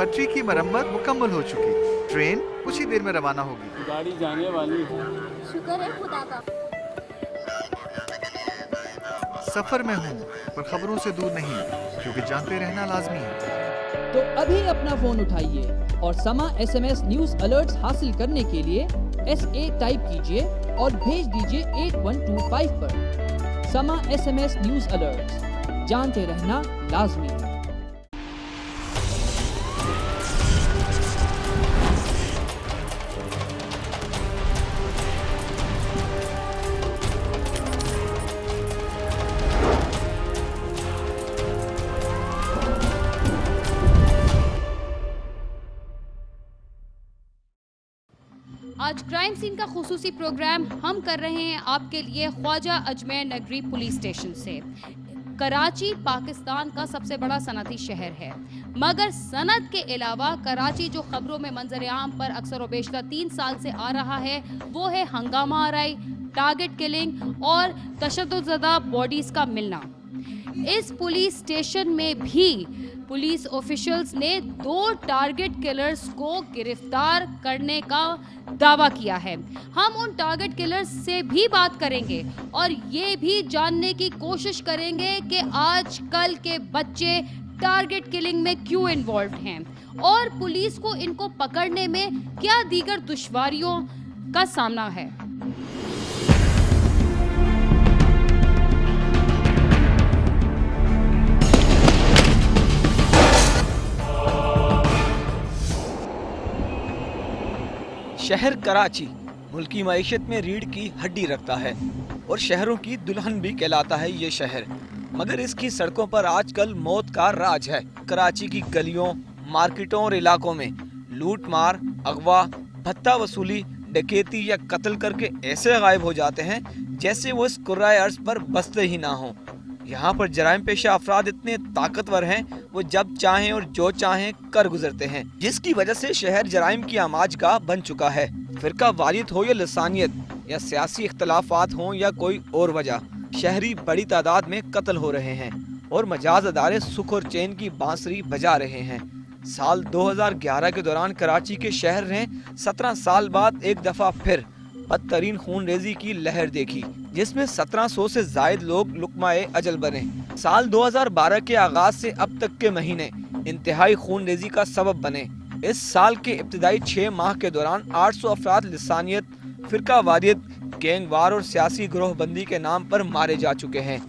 पटरी की मरम्मत मुकम्मल हो चुकी। ट्रेन कुछ ही देर में रवाना होगी। गाड़ी जाने वाली है। शुक्र है खुदा का। सफर में हूँ पर खबरों से दूर नहीं, क्योंकि जानते रहना लाजमी है। तो अभी अपना फोन उठाइए और समा SMS न्यूज अलर्ट्स हासिल करने के लिए SA टाइप कीजिए और भेज दीजिए 8125 पर। समा SMS न्यूज अलर्ट्स, जानते रहना लाजमी है। आज क्राइम सीन का खुसूसी प्रोग्राम हम कर रहे हैं आपके लिए ख्वाजा अजमेर नगरी पुलिस स्टेशन से। कराची पाकिस्तान का सबसे बड़ा सनती शहर है, मगर सनत के अलावा कराची जो खबरों में मंजर आम पर अक्सर व बेशतर 3 साल से आ रहा है वो है हंगामा आराई, टारगेट किलिंग और तशद्दुद बॉडीज का मिलना। इस पुलिस स्टेशन में भी पुलिस ऑफिशियल्स ने 2 टारगेट किलर्स को गिरफ्तार करने का दावा किया है। हम उन टारगेट किलर्स से भी बात करेंगे और ये भी जानने की कोशिश करेंगे कि आजकल के बच्चे टारगेट किलिंग में क्यों इन्वॉल्व हैं और पुलिस को इनको पकड़ने में क्या दीगर दुश्वारियों का सामना है। शहर कराची मुल्की मईशत में रीढ़ की हड्डी रखता है और शहरों की दुल्हन भी कहलाता है ये शहर, मगर इसकी सड़कों पर आजकल मौत का राज है। कराची की गलियों, मार्केटों और इलाकों में लूट मार, अगवा, भत्ता वसूली, डकैती या कत्ल करके ऐसे गायब हो जाते हैं जैसे वो इस कुर्राए अर्ज पर बसते ही ना हो। यहाँ पर जराइम पेशा अफराद इतने ताकतवर हैं, वो जब चाहें और जो चाहें कर गुजरते हैं, जिसकी वजह से शहर जराइम की आमाजगाह बन चुका है। फिरका वारियत हो या लसानियत या सियासी इख्तलाफात हों या कोई और वजह, शहरी बड़ी तादाद में कत्ल हो रहे हैं और मजाज अदारे सुख और चैन की बांसुरी बजा रहे हैं। साल 2011 के दौरान कराची के शहर ने 17 साल बाद एक दफा फिर बदतरीन खून रेजी की लहर देखी, जिसमें 1700 से जायद लोग लुकमाए अजल बने। साल 2012 के आगाज से अब तक के महीने इंतहाई खून रेजी का सबब बने। इस साल के इब्तिदाई 6 माह के दौरान 800 अफराद लिसानियत, फिरका वारियत, गैंगवार और सियासी ग्रोहबंदी के नाम पर मारे जा चुके हैं।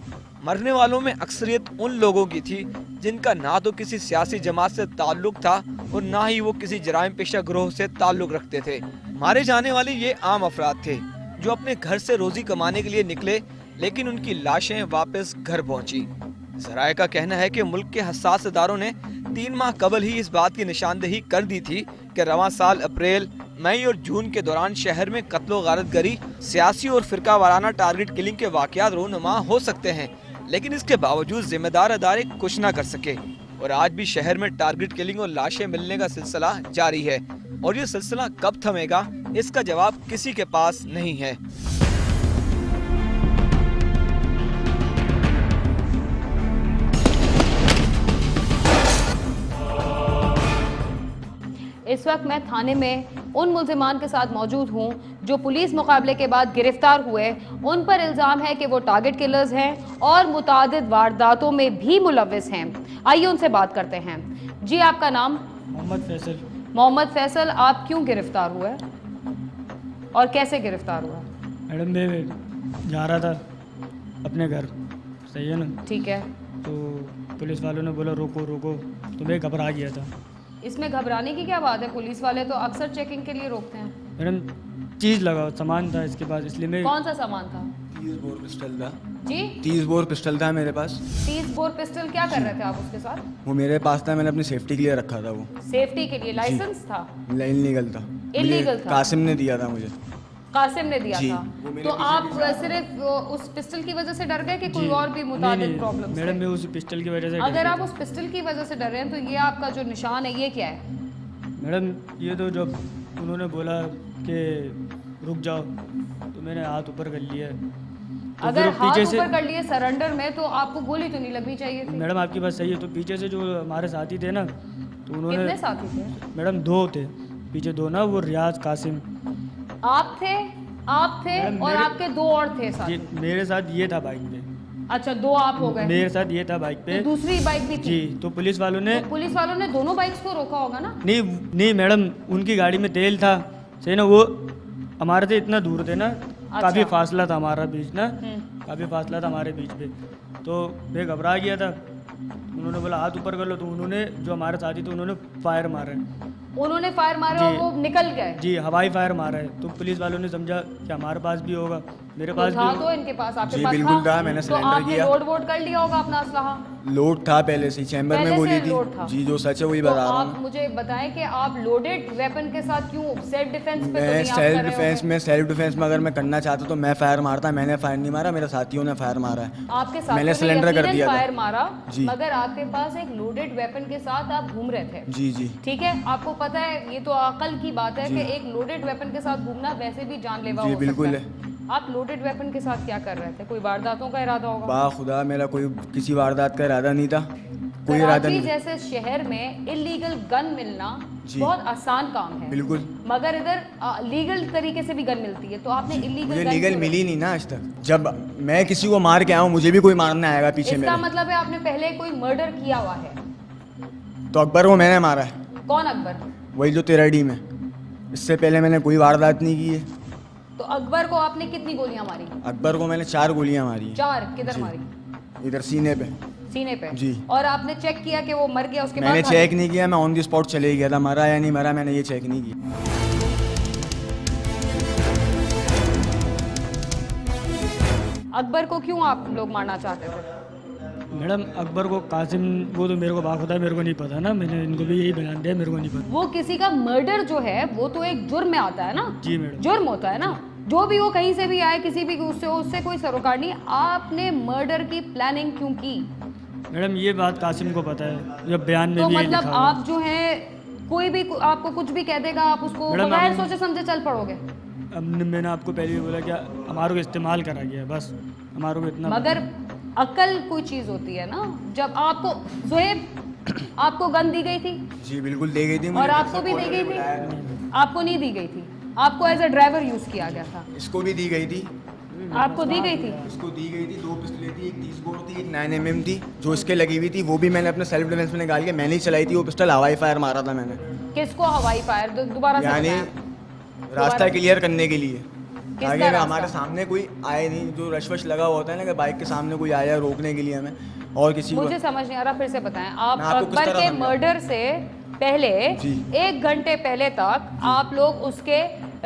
मरने वालों में अक्सरियत उन लोगों की थी जिनका ना तो किसी सियासी जमात से ताल्लुक था और ना ही वो किसी जराइम पेशा ग्रोह से ताल्लुक रखते थे। मारे जाने वाले ये आम अफराद थे जो अपने घर से रोजी कमाने के लिए निकले, लेकिन उनकी लाशें वापस घर पहुंची। जराये का कहना है कि मुल्क के हसास इदारों ने 3 माह कबल ही इस बात की निशानदेही कर दी थी कि रवां साल अप्रैल, मई और जून के दौरान शहर में कत्लो गारतगरी, सियासी और फिरका वाराना टारगेट किलिंग के वाकयात रोनुमा हो सकते हैं, लेकिन इसके बावजूद जिम्मेदार अदारे कुछ न कर सके और आज भी शहर में टारगेट किलिंग और लाशें मिलने का सिलसिला जारी है और ये सिलसिला कब थमेगा, इसका जवाब किसी के पास नहीं है। इस वक्त मैं थाने में उन मुल्जिमान के साथ मौजूद हूँ जो पुलिस मुकाबले के बाद गिरफ्तार हुए। उन पर इल्ज़ाम है कि वो टारगेट किलर्स हैं और मुतादिद वारदातों में भी मुलव्विस हैं। आइए उनसे बात करते हैं। जी, आपका नाम? मोहम्मद फैसल। मोहम्मद फैसल, आप क्यों गिरफ्तार हुए और कैसे गिरफ्तार हुआ? मैडम मैं जा रहा था अपने घर, सही है ना? ठीक है। तो पुलिस वालों ने बोला रोको रोको, तो मैं घबरा गया था। इसमें घबराने की क्या बात है? पुलिस वाले तो अक्सर चेकिंग के लिए रोकते हैं। मैडम चीज़ लगा, सामान था इसके पास, इसलिए मैं। कौन सा सामान था? 30 बोर पिस्टल था जी? 30 बोर पिस्टल था मेरे पास। 30 बोर पिस्टल। क्या कर रहे थे आप उसके साथ? वो मेरे पास था, मैंने अपनी सेफ्टी के लिए रखा था। वो सेफ्टी के लिए? लाइसेंस था? इलीगल था। इलीगल था? कासिम ने दिया था मुझे। कासिम ने दिया जी, था? तो आप सिर्फ उस पिस्टल की वजह से डर गए कि कोई और भी मुताबिक प्रॉब्लम? मैडम मैं उस पिस्टल की वजह से। अगर आप उस पिस्टल की वजह से डर रहे हैं तो ये आपका जो निशान है ये क्या है? मैडम ये तो जब उन्होंने बोला कि रुक जाओ तो मैंने हाथ ऊपर कर लिया। तो अगर हाथ पीछे से ऊपर कर लिए सरेंडर में तो आपको गोली तो नहीं लगनी चाहिए थी? मैडम आपकी बात सही है। तो पीछे से जो हमारे साथी थे ना, तो उन्होंने कितने साथी थे? मैडम 2 थे पीछे, 2 ना, वो रियाज कासिम आप थे मैडम, और मेरे- आपके 2 और थे जी, साथी। मेरे साथ ये था बाइक पे, अच्छा 2 आप हो गए। मेरे साथ ये था बाइक पे। तो दूसरी बाइक भी थी? जी, तो पुलिस वालों ने तो पुलिस वालों ने दोनों बाइक्स को रोका होगा ना? नहीं मैडम, उनकी गाड़ी में तेल था, सही ना, वो हमारे से इतना दूर थे ना, काफ़ी फासला था हमारा बीच ना, काफ़ी फासला था हमारे बीच पे, तो मैं घबरा गया था। उन्होंने बोला हाथ ऊपर कर लो, तो उन्होंने, जो हमारे साथी थे, उन्होंने फायर मारे। उन्होंने फायर मारे और जी। वो निकल गए? जी, हवाई फायर मारा है। तो पुलिस वालों ने समझा कि हमारे पास भी होगा, मेरे तो पास था भी तो इनके पास, आपके जी, पास बिल्कुल था? था, मैंने तो सरेंडर आपने किया। लोड वोड कर लिया होगा अपना असलहा? लोड था पहले से, चैम्बर पहले में गोली से लोड था? थी। जी, जो सच है वही तो बता रहा आप हूँ। मुझे बताएं कि आप लोडेड वेपन के साथ क्यों, सेल्फ डिफेंस पे तो मैं नहीं आप कर सेल्फ रहे डिफेंस होगे? में सेल्फ डिफेंस में अगर मैं करना चाहता तो मैं फायर मारता, मैंने फायर नहीं मारा, मेरे साथियों ने फायर मारा है। आपके साथ मैंने सिलेंडर कर दिया फायर था। मारा, जी। मगर आपके पास एक लोडेड वेपन के साथ आप घूम रहे थे। जी जी ठीक है, आपको पता है, ये तो अकल की बात है कि एक लोडेड वेपन के साथ घूमना वैसे भी जानलेवा जी, हो बिल्कुल सकता है। आप लोडेड वेपन के साथ क्या कर रहे थे? कोई वारदातों का इरादा होगा? बा खुदा, मेरा कोई किसी वारदात का इरादा नहीं था, कोई इरादा कराची नहीं। जैसे शहर में इलीगल गन मिलना जी। बहुत आसान काम है, बिल्कुल। मगर इधर लीगल तरीके से भी गन मिलती है, तो आपने इलीगल मुझे गन लीगल क्यों मिली नहीं ना आज तक। जब मैं किसी को मार के आऊँ, मुझे भी कोई मारने आएगा पीछे इसका मेरे। मतलब है आपने पहले कोई मर्डर किया हुआ है? तो अकबर को मैंने मारा है, कौन अकबर? वही जो तेरहडी में। इससे पहले मैंने कोई वारदात नहीं की है। तो अकबर को आपने कितनी गोलियां मारी? अकबर को मैंने 4 गोलियां मारी हैं। 4? किधर जी। मारी? इधर सीने पे। सीने पे? जी। और आपने चेक किया कि वो मर गया उसके मैंने बाद? चेक नहीं किया, मैं ऑन द स्पॉट चले गया था, मरा या नहीं मरा मैंने ये चेक नहीं किया। अकबर को क्यों आप लोग मारना चाहते थे? मैडम, अकबर को कासिम, वो तो मेरे को बाखुदा है, मेरे को नहीं पता ना, मैंने इनको भी यही बयान दिया, मेरे को नहीं पता। वो किसी का मर्डर जो है वो तो एक जुर्म में आता है ना? जी मैडम। जुर्म होता है ना, जो भी वो कहीं से भी आए, किसी भी उससे कोई सरोकार नहीं। आपने मर्डर की प्लानिंग क्यों की? मैडम, ये बात कासिम को पता है, जब बयान में तो भी यही मतलब लिखा हुआ है। आप जो है, कोई भी आपको कुछ भी कह देगा, आप उसको मैडम, बगैर हम- सोचे समझे चल पड़ोगे? मैंने आपको पहले भी बोला कि हमारे को इस्तेमाल करा गया है, बस हमारे को इतना मगर अकल कोई चीज होती है ना। जब आपको जोहेब, आपको गन दी गई थी जी बिल्कुल दे गई थी और आपको भी दी गई थी? आपको नहीं दी गई थी, आपको एज अ ड्राइवर यूज किया गया था। इसको भी दी गई थी। आपको दी गई थी? इसको दी गई थी 2 पिस्टलें थी, एक 30 बोर थी, एक 9mm थी, जो इसके लगी हुई थी, वो भी मैंने अपने सेल्फ डिफेंस में निकाल के मैंने ही चलाई थी। वो पिस्टल हवाई फायर मारा था मैंने, किसको हवाई फायर? दोबारा से यानी बताएं। रास्ता क्लियर करने के लिए। किसका आगे रास्ता? हमारे सामने कोई आए नहीं, जो रश लगा हुआ होता है ना कि बाइक के सामने कोई आया रोकने के लिए हमें, और किसी को। मुझे समझ नहीं आ रहा, फिर से बताएं। आप मैं आपको किस अकबर तरह के समझाऊं? मर्डर से पहले जी। 1 घंटे पहले तक आप लोग उसके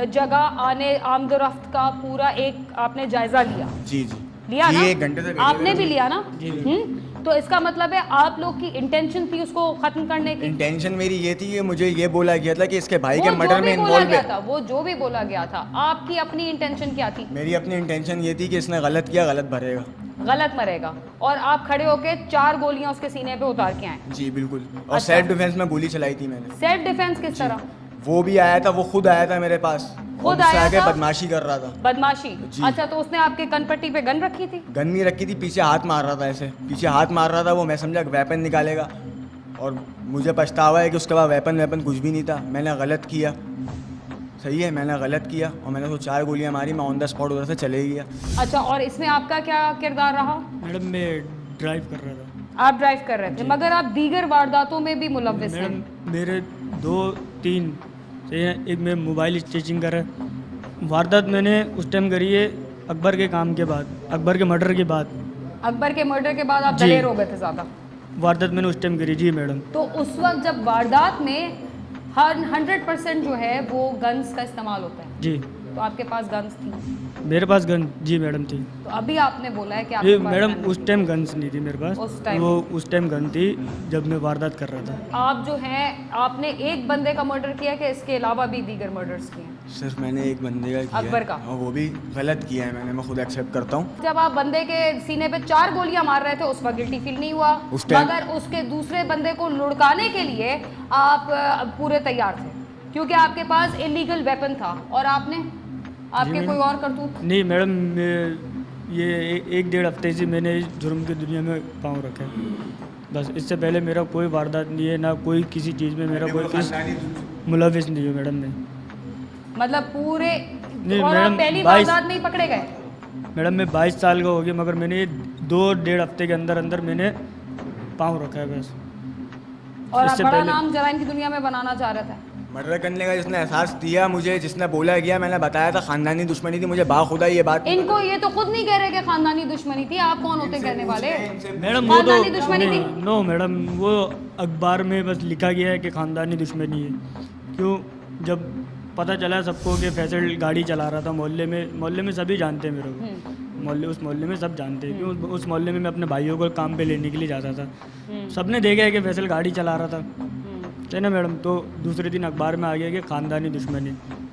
जगह आने आमदोरफ्त का पूरा एक आपने जायजा लिया? जी जी लिया जी, ना? 1 घंटे से आपने भी लिया ना? तो इसका मतलब है आप लोग की इंटेंशन थी उसको खत्म करने की? इंटेंशन मेरी ये थी कि मुझे ये बोला गया था कि इसके भाई के वो मर्डर जो में भी बोला इन्वॉल्व गया है। था, वो जो भी बोला गया था, आपकी अपनी इंटेंशन क्या थी? मेरी अपनी इंटेंशन ये थी कि इसने गलत किया, गलत भरेगा। गलत मरेगा। और आप खड़े होके 4 गोलियां उसके सीने पे उतार के आए? जी बिल्कुल। और अच्छा। सेल्फ डिफेंस में गोली चलाई थी मैंने। सेल्फ डिफेंस किस तरह? वो भी आया था, वो खुद आया था मेरे पास, खुद और मुझसे आया आके था? बदमाशी कर रहा था। बदमाशी? जी। अच्छा, तो उसने आपके कनपट्टी पे गन रखी थी? गन नहीं रखी थी, पीछे हाथ मार रहा था, ऐसे पीछे हाथ मार रहा था वो। मैं समझा वेपन निकालेगा, और मुझे पछतावा है कि उसके बाद वेपन कुछ भी नहीं था। मैंने गलत किया, सही है, मैंने गलत किया, और मैंने तो 4 गोलियां मारी। मैं ऑन द स्पॉट उधर से चले गया। अच्छा, और इसमें आपका क्या किरदार रहा? मैडम, मैं ड्राइव कर रहा था। आप ड्राइव कर रहे थे, मगर आप दीगर वारदातों में भी मुलव्विस हैं। मैडम, मेरे 2-3 से एक में मोबाइल स्टिचिंग कर वारदात मैंने उस टाइम करी है अकबर के काम के बाद, अकबर के मर्डर के बाद। अकबर के मर्डर के बाद आप जी। दलेर हो गए थे ज़्यादा? वारदात मैंने उस टाइम करी। जी मैडम। तो उस वक्त जब वारदात में 100% जो है वो गन्स का इस्तेमाल होता है, जी, तो आपके पास गन्स थी? मेरे पास गन, जी मैडम, थी। तो अभी आपने बोला है कि ये आपके पास मैडम गन उस टाइम गन्स नहीं थी मेरे पास, उस टाइम? वो उस टाइम गन थी जब मैं वारदात कर रहा था। आप जो हैं, आपने एक बंदे का मर्डर किया कि इसके अलावा भी दीगर मर्डर्स किए हैं? सिर्फ मैंने एक बंदे का किया है, अकबर का? और वो भी गलत किया है मैंने, मैं खुद एक्सेप्ट करता हूँ। जब आप बंदे के सीने पे 4 गोलियां मार रहे थे, उस वक्त गिल्टी फील नहीं हुआ? उस टाइम- मगर उसके दूसरे बंदे को लुढ़काने के लिए आप पूरे तैयार थे, क्योंकि आपके पास इलीगल वेपन था। और आपने आपके मैडम। कोई और करतूत? नहीं मैडम, ये 1-1.5 हफ्ते से मैंने इस जुर्म की दुनिया में पाँव रखा है। बस इससे पहले मेरा कोई वारदात नहीं है, ना कोई किसी चीज़ में मेरा कोई मुलविस नहीं है मैडम मैं। मतलब पूरे नहीं, और आप मैडम, पहली 22 वारदात में ही पकड़े गए? मैडम मैं 22 साल का हो गया, मगर मैंने 2-1.5 हफ्ते के अंदर अंदर मैंने पाँव रखा है बस। और आप इससे बड़ा पहले- नाम जराइम की दुनिया में बनाना चाह रहे थे। मर्डर करने का जिसने एहसास दिया मुझे, जिसने बोला गया, मैंने बताया था खानदानी दुश्मनी थी, मुझे बाखुदा ये बात इनको ये तो खुद नहीं कह रहे कि खानदानी दुश्मनी थी। आप कौन होते कहने वाले? मैडम वो तो खानदानी दुश्मनी थी? नो मैडम, वो अखबार में बस लिखा गया है कि खानदानी दुश्मनी है। क्यों? जब पता चला सबको कि फैसल गाड़ी चला रहा था मोहल्ले में सभी जानते हैं मेरे को, उस मोहल्ले में सब जानते हैं। क्यों? उस मोहल्ले में मैं अपने भाइयों को काम पे लेने के लिए जाता था, सबने देखा है कि फैसल गाड़ी चला रहा था, है ना मैडम। तो दूसरे दिन अखबार में आ गया कि खानदानी दुश्मनी,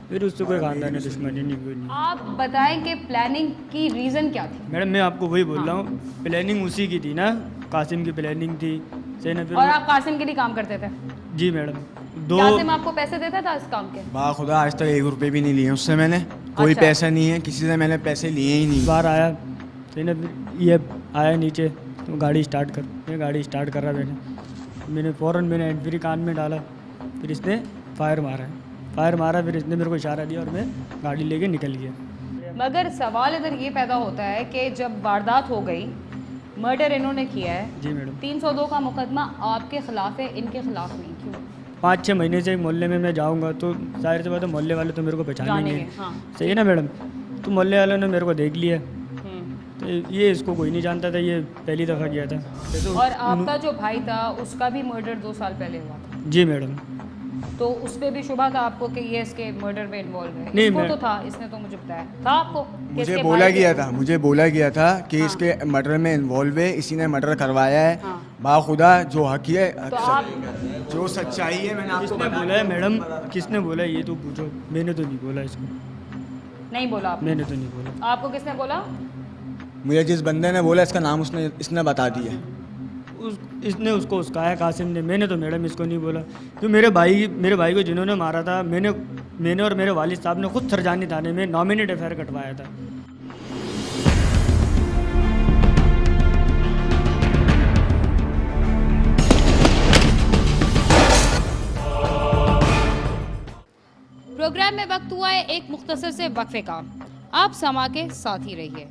फिर उससे कोई खानदानी दुश्मनी नहीं हुई। आप बताएं कि प्लानिंग की रीज़न क्या थी? मैडम मैं आपको वही बोल रहा हूँ, प्लानिंग उसी की थी ना, कासिम की प्लानिंग थी, सही ना। फिर और आप कासिम के लिए काम करते थे? जी मैडम, कासिम आपको पैसे देता था इस काम के? बाखुदा आज तक 1 रुपये भी नहीं लिए उससे मैंने, कोई अच्छा। पैसा नहीं है, किसी से मैंने पैसे लिए ही नहीं। बाहर आया, सही ना, फिर ये आया नीचे तो गाड़ी स्टार्ट कर, मैं गाड़ी स्टार्ट कर रहा मैंने फ़ौरन मैंने हैंड फ्री कान में डाला, फिर इसने फायर मारा, फिर इसने मेरे को इशारा दिया और मैं गाड़ी लेके निकल गया। मगर सवाल इधर ये पैदा होता है कि जब वारदात हो गई, मर्डर इन्होंने किया है, जी मैडम, 302 का मुकदमा आपके खिलाफ है, इनके खिलाफ नहीं। क्यों? 5-6 महीने से मोहल्ले में मैं जाऊंगा तो जाहिर सी बात है मोहल्ले वाले तो मेरे को पहचानेंगे, जानेंगे, हाँ। सही है ना मैडम। तो मोहल्ले वालों ने मेरे को देख लिया, हम्म। तो ये इसको कोई नहीं जानता था, ये पहली दफ़ा गया था। तो और आपका जो भाई था उसका भी मर्डर 2 साल पहले हुआ था, जी मैडम, तो उस पर भी शुबा था आपको कि ये इसके मर्डर में इन्वॉल्व है? नहीं, इसको मैं- तो था, इसने तो मुझे बताया था आपको कि मुझे इसके बोला भाई गया के- था, मुझे बोला गया था कि इसके मर्डर में इन्वॉल्व है, इसी ने मर्डर करवाया है। हाँ। बाखुदा जो हक है, तो आप जो सच्चाई है, मैंने आपको किसने बोला है मैडम, किसने बोला है ये तो पूछो। मैंने तो नहीं बोला इसको, नहीं बोला आपने? मैंने तो नहीं बोला। आपको किसने बोला? मुझे जिस बंदे ने बोला इसका नाम इसने बता दिया। इसने उसको उसकाया, कासिम ने, मैंने तो मैडम इसको नहीं बोला। तो मेरे भाई को जिन्होंने मारा था, मैंने और मेरे वालिद साहब ने खुद सरजानी थाने में नॉमिनेट एफआईआर कटवाया था। प्रोग्राम में वक्त हुआ है एक मुख्तसर से वक्फे का। आप समा के साथ ही रहिए।